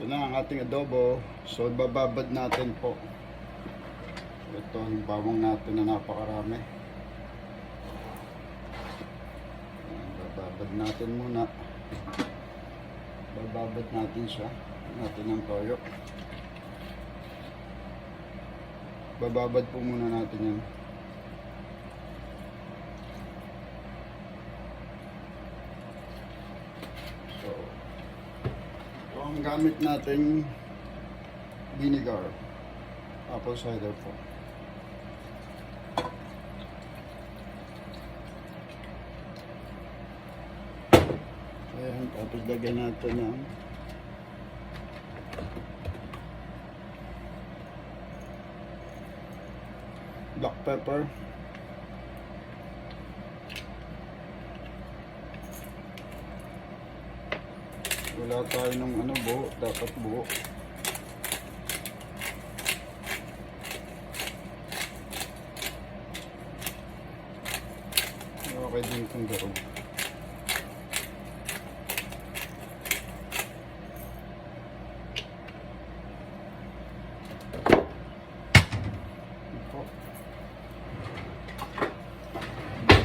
Ito na ang ating adobo. So, bababad natin po. Ito yung bawang natin na napakarami. Bababad natin muna. Bababad natin siya. Natin ang toyo. Bababad po muna natin yan. So, ito ang gamit nating vinegar. Apple cider po. Ayan, tapos lagyan natin ng black pepper. Wala tayo ng buo, dapat buo. Okay din kung gano'n.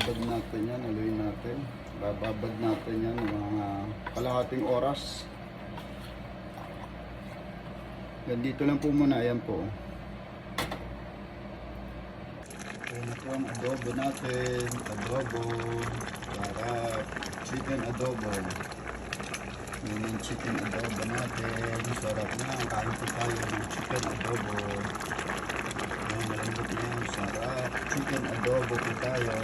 Babad natin yan, haluin natin. Bababad natin yan ng mga kalahating oras. Yan, dito lang po muna, ayan po. Ayan po ang adobo natin. Adobo. Sarap. Chicken adobo. Yan yung chicken adobo natin. Sarap na. Kain po tayo ng chicken adobo. Ayan, malambot na. Sarap. Chicken adobo po tayo.